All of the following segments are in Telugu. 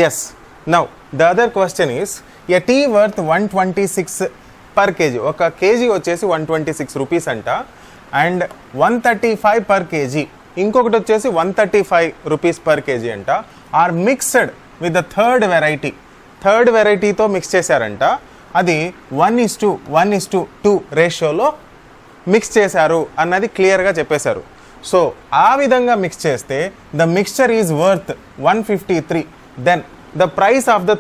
Yes. Now the other question is a tea worth 126 per kg. ఒక కేజీ వచ్చేసి 126 రూపీస్ అంట, అండ్ 135 per kg ఇంకొకటి వచ్చేసి 135 రూపీస్ పర్ కేజీ అంట, or mixed with the third వెరైటీతో మిక్స్ చేశారంట. అది 1:1:2 రేషియోలో మిక్స్ చేశారు అన్నది క్లియర్గా చెప్పేశారు. సో ఆ విధంగా మిక్స్ చేస్తే the mixture is worth 153. Then the price of the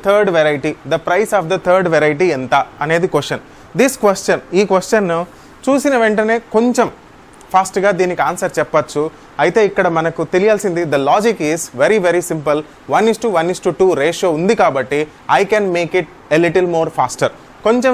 third variety ఎంత అనేది క్వశ్చన్. ఈ క్వశ్చన్ చూసిన వెంటనే కొంచెం ఫాస్ట్గా దీనికి ఆన్సర్ చెప్పచ్చు. అయితే ఇక్కడ మనకు తెలియాల్సింది the logic is very very simple. 1:1:2 ratio ఉంది కాబట్టి I can make it a little more faster. కొంచెం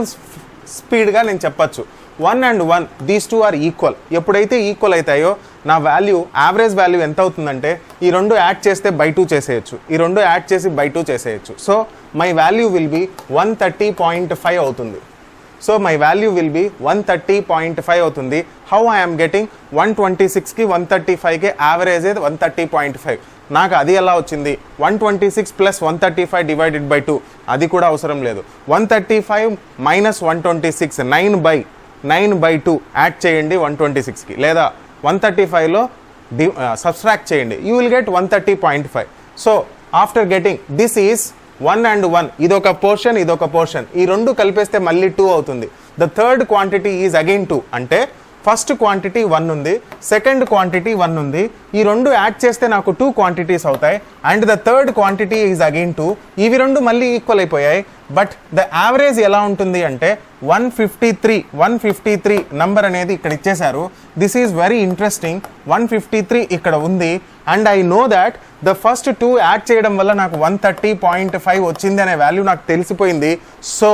స్పీడ్గా నేను చెప్పచ్చు. 1 and 1 these two are equal. ఎప్పుడైతే ఈక్వల్ అవుతాయో నా వాల్యూ, యావరేజ్ వాల్యూ ఎంత అవుతుందంటే ఈ రెండు యాడ్ చేస్తే బై 2 చేసేయచ్చు, ఈ రెండు యాడ్ చేసి బై 2 చేసేయచ్చు. So my value will be 130.5 అవుతుంది. So my value will be 130.5 అవుతుంది. హౌ ఐఎమ్ గెటింగ్ 126కి 135కి యావరేజ్ 130.5. నాకు అది ఎలా వచ్చింది? 126 + 135 డివైడెడ్ బై 2 అది కూడా అవసరం లేదు. 135 - 126 9/2 యాడ్ చేయండి 126కి, లేదా 135లో సబ్స్ట్రాక్ట్ చేయండి. You will get 130.5. So after getting this is 1 and 1, ఇదొక పోర్షన్ ఇదొక పోర్షన్, ఈ రెండు కలిపేస్తే మళ్ళీ 2 అవుతుంది. The third quantity is again 2. అంటే ఫస్ట్ క్వాంటిటీ 1 ఉంది, సెకండ్ క్వాంటిటీ 1 ఉంది, ఈ రెండు యాడ్ చేస్తే నాకు 2 క్వాంటిటీస్ అవుతాయి. And the third quantity is again 2. ఇవి రెండు మళ్ళీ ఈక్వల్ అయిపోయాయి. బట్ ద యావరేజ్ ఎలా ఉంటుంది అంటే 153 నంబర్ అనేది ఇక్కడ ఇచ్చేశారు. This is very interesting. 153 ఇక్కడ ఉంది, and I know that the first 2 add చేయడం వల్ల నాకు 130.5 వచ్చింది అనే వాల్యూ నాకు తెలిసిపోయింది. So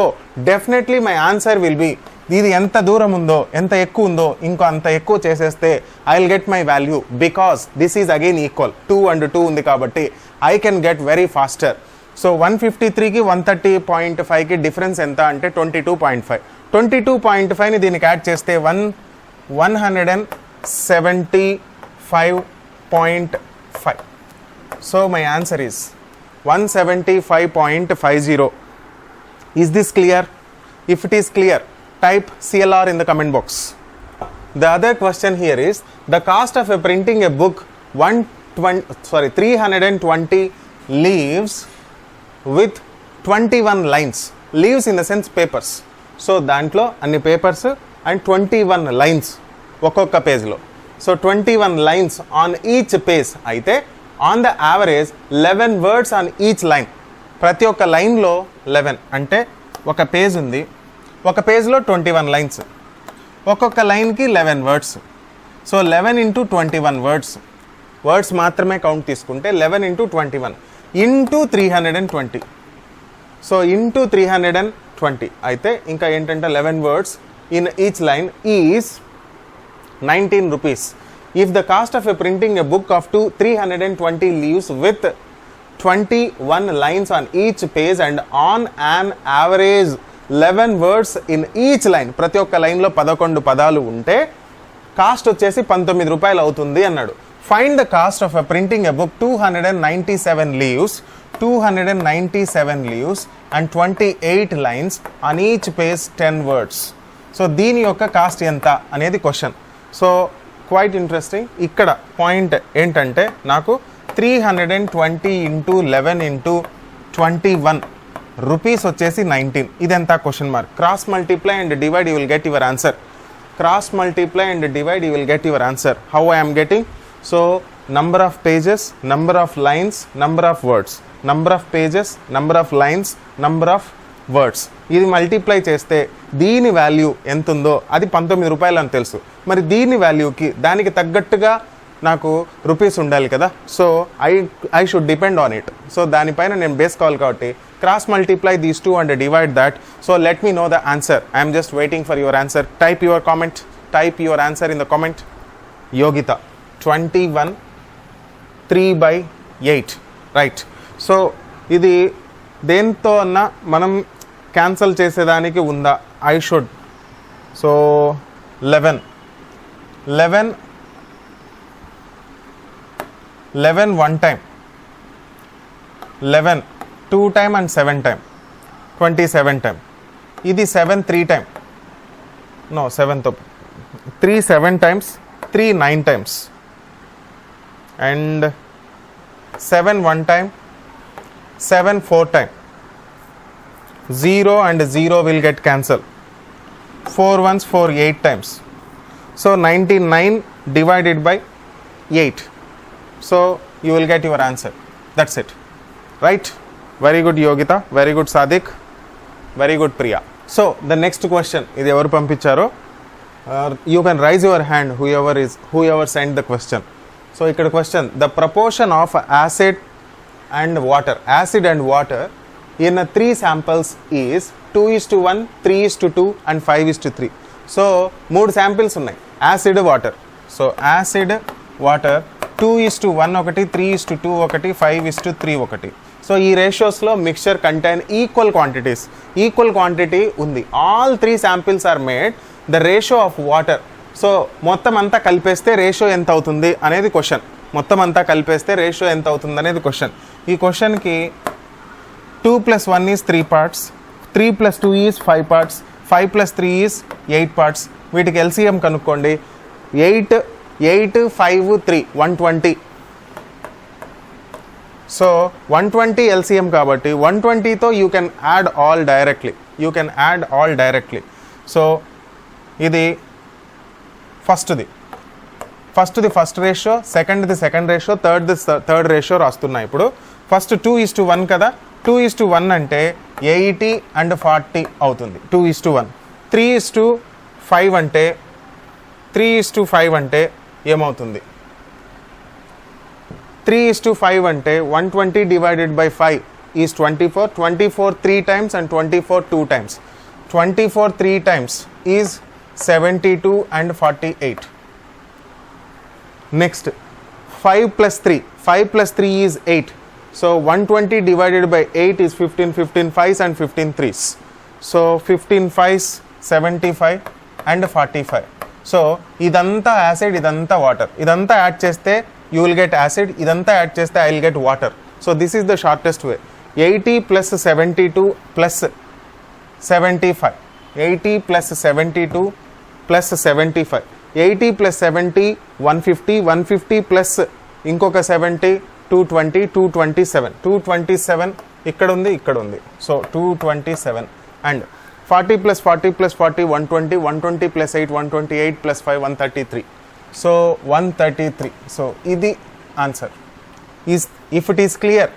definitely my answer will be, ఇది ఎంత దూరం ఉందో, ఎంత ఎక్కువ ఉందో ఇంకో అంత ఎక్కువ చేసేస్తే I will get my value, because this is again equal. 2 and 2 ఉంది కాబట్టి I can get very faster. So 153కి 130.5కి డిఫరెన్స్ ఎంత అంటే 22.5. 22.5ని దీనికి యాడ్ చేస్తే 175.5. So my answer is 175.50. Is this clear? If it is clear, type CLR in the comment box. The other question here is the cost of printing a book 320 leaves with 21 lines. Leaves in the sense papers. So దాంట్లో అన్ని పేపర్స్ అండ్ 21 lines ఒక్కొక్క పేజ్లో. So 21 lines on each page అయితే on the average 11 words on each line. ప్రతి ఒక్క లైన్లో 11 అంటే ఒక పేజ్ ఉంది, ఒక పేజ్లో 21 lines, ఒక్కొక్క లైన్కి 11 words. సో 11 × 21 వర్డ్స్ మాత్రమే కౌంట్ తీసుకుంటే 11 × 21 × 320. సో ఇంటూ 320 అయితే ఇంకా ఏంటంటే 11 words in each line is 19 rupees. If the cost of printing a book of 320 leaves with 21 lines on each page and on an average 11 words in each line, ప్రతి ఒక్క లైన్లో 11 పదాలు ఉంటే కాస్ట్ వచ్చేసి 19 రూపాయలు అవుతుంది అన్నాడు. Find the cost of printing a book 297 leaves and 28 lines on each page 10 words. So దీని యొక్క కాస్ట్ ఎంత అనేది క్వశ్చన్. So quite interesting. ఇక్కడ పాయింట్ ఏంటంటే నాకు 320 × 11 × 21 రూపీస్ వచ్చేసి 19. ఇదంతా question mark. Cross multiply and divide, you will get your answer. Cross multiply and divide, you will get your answer. How I am getting? So number of pages, number of lines, number of words, number of pages, number of lines, number of words. ఇది మల్టిప్లై చేస్తే దీని వాల్యూ ఎంత ఉందో అది 19 రూపాయలు అని తెలుసు. మరి దీని వాల్యూకి దానికి తగ్గట్టుగా నాకు రూపీస్ ఉండాలి కదా. So I should depend on it. So దానిపైన నేను బేస్ కావాలి కాబట్టి cross multiply these two and divide that. So let me know the answer. I'm just waiting for your answer. Type your comment, type your answer in the comment. Yogita 21 3/8 right. So ఇది దేంతో అన్నా మనం క్యాన్సల్ చేసేదానికి ఉందా? I should. So 11 one time, 11 2 time and 7 time, 27 time. ఇది 7 3 time, no 7 తో 3 7 times, 3 9 times, and 7 1 time, 7 4 time. 0 and 0 will get cancelled. 4 ones 4 8 times. So 99 divided by 8. So you will get your answer. That's it. Right? Very good Yogita. Very good Sadik. Very good Priya. So the next question is evaru pampicharo. You can raise your hand whoever sent the question. So ikkada question, the proportion of acid and water in 3 samples is 2:1, 3:2 and 5:3. So 3 samples ఉన్నాయి, acid water. So acid water 2:1 ఒకటి, 3:2 ఒకటి, 5:3 ఒకటి. సో ఈ రేషియోస్లో మిక్చర్ కంటైన్ ఈక్వల్ క్వాంటిటీ ఉంది. All 3 samples are made the ratio of water. So మొత్తం అంతా కలిపేస్తే రేషియో ఎంత అవుతుంది అనేది క్వశ్చన్. ఈ క్వశ్చన్కి 2 + 1 is 3 parts, 3 + 2 is 5 parts, 5 + 3 is 8 parts. వీటికి ఎల్సిఎం కనుక్కోండి. 8 5 3 120. సో 120 ఎల్సిఎం కాబట్టి 120తో you can add all directly. So ఇది ఫస్ట్ది first ratio, second ratio, third ratio రాస్తున్నా. ఇప్పుడు ఫస్ట్ 2:1 కదా, 2:1 అంటే 80 and 40 అవుతుంది. 2:1. 3:5 అంటే ఏమవుతుంది? 3:5 అంటే 120 divided by 5 is 24. 24 3 times and 24 2 times. 24 3 times is 72 and 48. Next 5 + 3. 5 + 3 is 8. So 120 divided by 8 is 15. 15 5s and 15 3s. So 15 5s 75 and 45. So ఇదంతా యాసిడ్, ఇదంతా వాటర్. ఇదంతా యాడ్ చేస్తే you will get acid, ఇదంతా యాడ్ చేస్తే I will get water. So this is the shortest way. 80 + 72 + 75. 80 + 72 + 75. 80 + 70 150. 150 plus ఇంకొక 70 220. 227. 227 ఇక్కడ ఉంది. So 227 and 40 + 40 + 40 120. 120 + 8 128 + 5 133. So 133. So ఇది answer. If it is clear,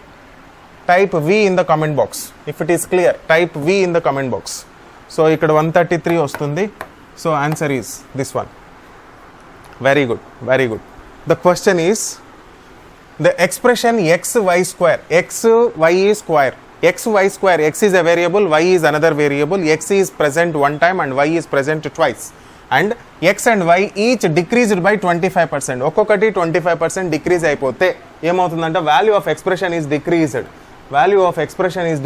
type V in the comment box. So ఇక్కడ 133 వస్తుంది. So answer is this one. Very good. The question is the expression xy square. xy is square. xy square. X is a variable, y is another variable. X is present one time and y is present twice. And x and y each decreased by 25%. ఒక్కొక్కటి 25% డిక్రీజ్ అయిపోతే ఏమవుతుందంటే value of expression is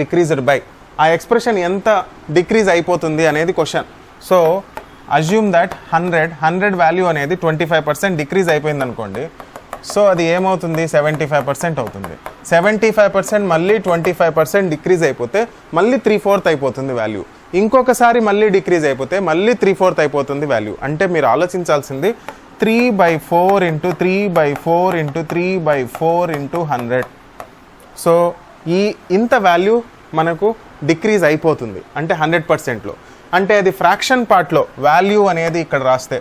decreased by. ఆ ఎక్స్ప్రెషన్ ఎంత డిక్రీజ్ అయిపోతుంది అనేది question. So assume that 100 value అనేది 25% డిక్రీజ్ అయిపోయింది అనుకోండి. సో అది ఏమవుతుంది? 75% అవుతుంది. 75% మళ్ళీ 25% డిక్రీజ్ అయిపోతే మళ్ళీ 3/4 అయిపోతుంది వాల్యూ. ఇంకొకసారి మళ్ళీ డిక్రీజ్ అయిపోతే మళ్ళీ 3/4 అయిపోతుంది వాల్యూ. అంటే మీరు ఆలోచించాల్సింది 3/4 × 3/4 × 3/4 × 100. సో ఇంత వాల్యూ మనకు డిక్రీజ్ అయిపోతుంది అంటే 100%లో. అంటే అది ఫ్రాక్షన్ పార్ట్లో వాల్యూ అనేది ఇక్కడ రాస్తే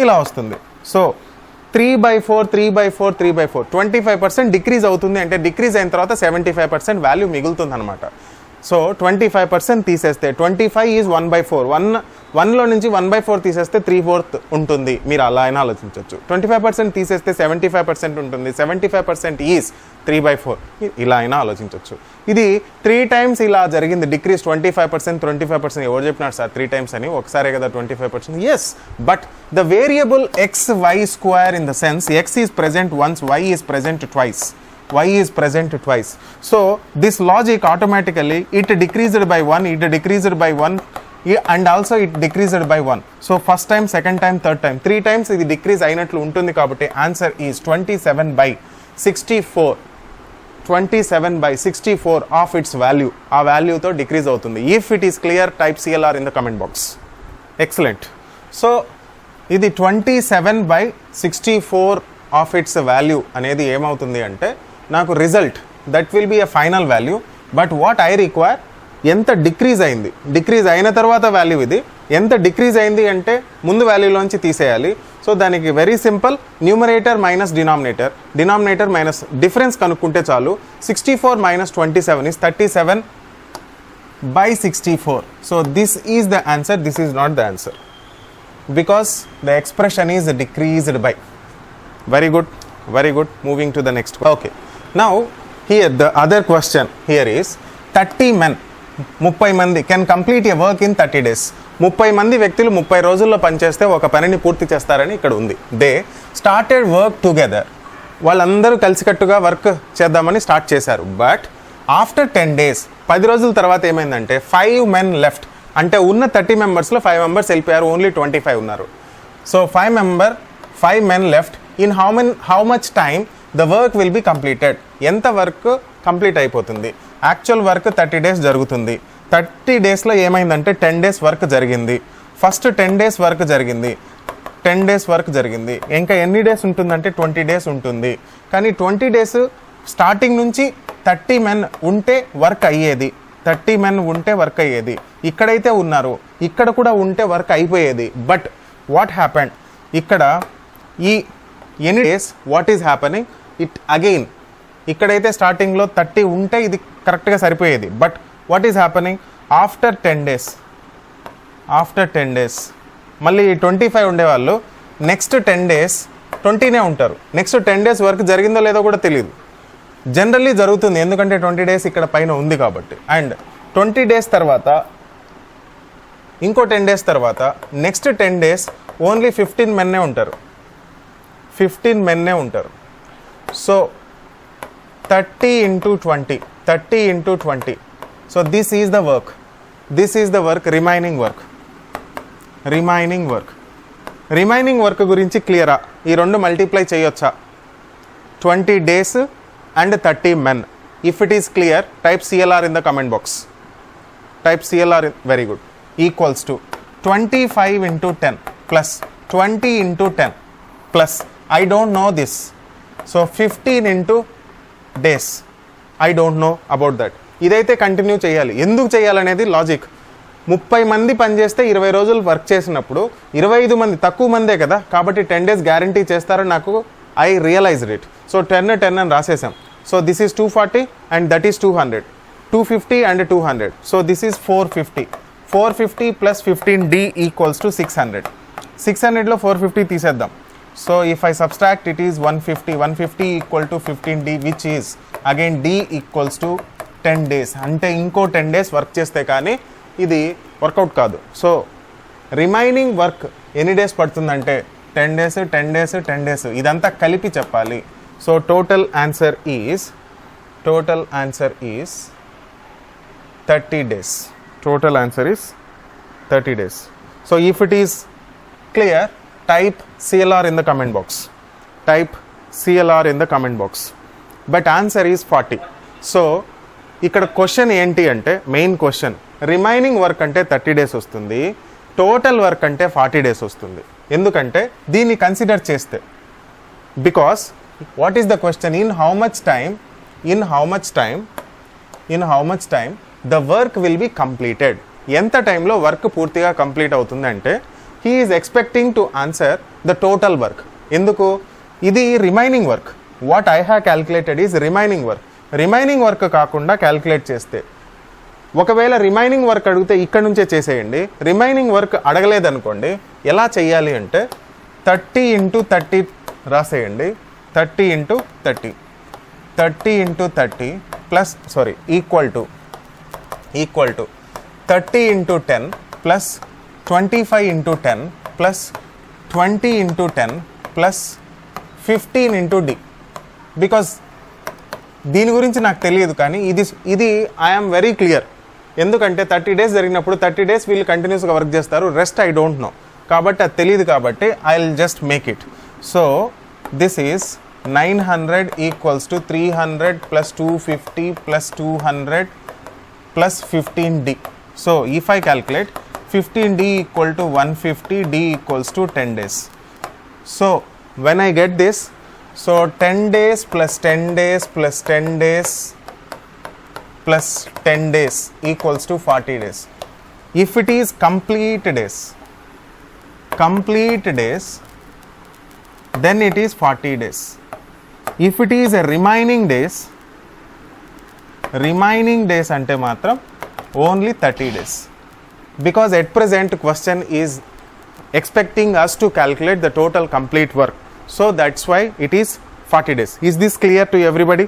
ఇలా వస్తుంది. సో 3/4 25% డిక్రీజ్ అవుతుంది. అంటే డిక్రీజ్ అయిన తర్వాత 75% వాల్యూ మిగులుతుంది అనమాట. సో 25% తీసేస్తే 25 ఈజ్ 1/4. 1లో నుంచి 1/4 తీసేస్తే 3/4 ఉంటుంది. మీరు అలా అయినా ఆలోచించవచ్చు. 25% తీసేస్తే 75% ఉంటుంది. 75% ఈజ్ 3/4. ఇలా అయినా ఆలోచించవచ్చు. ఇది 3 times ఇలా జరిగింది డిక్రీజ్. 25%. ఎవరు చెప్పినారు సార్ 3 times అని? ఒకసారే కదా 25%. Yes, but the variable xy square in the sense x is present once, y is present twice. So this logic automatically it decreased by 1, and also it decreased by 1. So first time, second time, third time, 3 times ఇది డిక్రీజ్ అయినట్లు ఉంటుంది. కాబట్టి answer is 27/64. 27/64 of it's value, ఆ వాల్యూతో డిక్రీజ్ అవుతుంది. If it is clear type CLR in the comment box. Excellent. So ఇది 27/64 ఆఫ్ ఇట్స్ వాల్యూ అనేది ఏమవుతుంది అంటే నాకు result that will be a final value. But what I require, ఎంత డిక్రీజ్ అయింది, డిక్రీజ్ అయిన తర్వాత వాల్యూ ఇది, ఎంత డిక్రీజ్ అయింది అంటే ముందు వాల్యూలోంచి తీసేయాలి. సో దానికి very simple, numerator minus denominator minus difference కనుక్కుంటే చాలు. 64 - 27 is 37/64. So this is the answer, this is not the answer because the expression is decreased by. Very good, very good. Moving to the next. Okay, now here the other question here is 30 men, 30 మంది can complete a work in 30 days. 30 మంది వ్యక్తులు 30 రోజుల్లో పనిచేస్తే ఒక పనిని పూర్తి చేస్తారని ఇక్కడ ఉంది. దే స్టార్టెడ్ వర్క్ టుగెదర్, వాళ్ళందరూ కలిసికట్టుగా వర్క్ చేద్దామని స్టార్ట్ చేశారు. బట్ ఆఫ్టర్ 10 days, 10 రోజుల తర్వాత ఏమైందంటే 5 men లెఫ్ట్, అంటే ఉన్న 30 మెంబర్స్లో 5 members వెళ్ళిపోయారు, ఓన్లీ 25 ఉన్నారు. So 5 men left. In how much time the work will be completed, ఎంత వర్క్ కంప్లీట్ అయిపోతుంది? యాక్చువల్ వర్క్ 30 days జరుగుతుంది. 30 daysలో ఏమైందంటే 10 days వర్క్ జరిగింది. ఫస్ట్ 10 days వర్క్ జరిగింది, 10 days వర్క్ జరిగింది. ఇంకా ఎన్ని డేస్ ఉంటుందంటే 20 days ఉంటుంది. కానీ 20 days స్టార్టింగ్ నుంచి 30 men ఉంటే వర్క్ అయ్యేది, 30 men ఉంటే వర్క్ అయ్యేది. ఇక్కడైతే ఉన్నారు, ఇక్కడ కూడా ఉంటే వర్క్ అయిపోయేది. బట్ వాట్ హ్యాపెండ్, ఇక్కడ ఈ ఎన్ని days what is happening, it again ఇక్కడైతే స్టార్టింగ్లో 30 ఉంటే ఇది కరెక్ట్గా సరిపోయేది. But what is happening, after 10 days మళ్ళీ 25 ఉండేవాళ్ళు నెక్స్ట్ 10 days 20నే ఉంటారు. నెక్స్ట్ 10 days వర్క్ జరిగిందో లేదో కూడా తెలియదు. జనరల్లీ జరుగుతుంది, ఎందుకంటే 20 days ఇక్కడ పైన ఉంది కాబట్టి. అండ్ 20 days తర్వాత ఇంకో 10 days తర్వాత నెక్స్ట్ 10 days ఓన్లీ 15 మెన్నే ఉంటారు, 15 మెన్నే ఉంటారు. So 30 into 20. So this is the work, remaining work గురించి క్లియరా? ఈ రెండు మల్టిప్లై చేయొచ్చా? 20 days and 30 men. If it is clear, type CLR in the comment box. Type CLR, very good. Equals to 25 into 10 plus 20 into 10 plus, I don't know this. So 15 into days, I don't know about that. ఇదైతే కంటిన్యూ చేయాలి. ఎందుకు చేయాలనేది లాజిక్. 30 మంది పనిచేస్తే 20 రోజులు వర్క్ చేసినప్పుడు 25 మంది తక్కువ మందే కదా, కాబట్టి 10 days గ్యారంటీ చేస్తారని నాకు ఐ రియలైజ్డ్ ఇట్. సో 10 అని రాసేసాం. So this is 240 and that is 200, 250 and 200. So this is 450 plus 15D equals to 600. 600లో 450 తీసేద్దాం. So if I subtract it is 150 equal to 15D which is again D equals to 10 days. అంటే ఇంకో 10 days వర్క్ చేస్తే కానీ ఇది వర్కౌట్ కాదు. సో రిమైనింగ్ వర్క్ ఎన్ని డేస్ పడుతుందంటే 10 days ఇదంతా కలిపి చెప్పాలి. So total answer is 30 days. Total answer is 30 days. So if it is clear, type CLR in the comment box. But answer is 40. So ఇక్కడ క్వశ్చన్ ఏంటి అంటే, మెయిన్ క్వశ్చన్ రిమైనింగ్ వర్క్ అంటే 30 days వస్తుంది, టోటల్ వర్క్ అంటే 40 days వస్తుంది. ఎందుకంటే దీన్ని కన్సిడర్ చేస్తే, because what is the question, in how much time the work will be completed. ఎంత టైంలో వర్క్ పూర్తిగా కంప్లీట్ అవుతుంది అంటే he is expecting to answer the total work. ఎందుకు, ఇది remaining work. What I have calculated is remaining work కాకుండా క్యాల్కులేట్ చేస్తే, ఒకవేళ రిమైనింగ్ వర్క్ అడిగితే ఇక్కడ నుంచే చేసేయండి. రిమైనింగ్ వర్క్ అడగలేదనుకోండి, ఎలా చేయాలి అంటే 30 into 30 రాసేయండి. 30 into 30 plus equal to 30 into 10 plus 25 into 10 plus 20 into 10 plus 15 into D. Because దీని గురించి నాకు తెలియదు, కానీ ఇది ఐఎమ్ వెరీ క్లియర్. ఎందుకంటే 30 days జరిగినప్పుడు 30 days వీళ్ళు కంటిన్యూస్గా వర్క్ చేస్తారు, రెస్ట్ ఐ డోంట్ నో, కాబట్టి అది తెలియదు, కాబట్టి I will just make it. So this is 900 equals to 300 plus 250 plus 200 plus 15D. So if I calculate 15D equal to 150, D equals to 10 days. So when I get this, so 10 days plus 10 days plus 10 days plus 10 days equals to 40 days. If it is complete days, then it is 40 days. If it is a remaining days ante matram only 30 days. Because at present question is expecting us to calculate the total complete work. So that's why it is 40 days. Is this clear to everybody?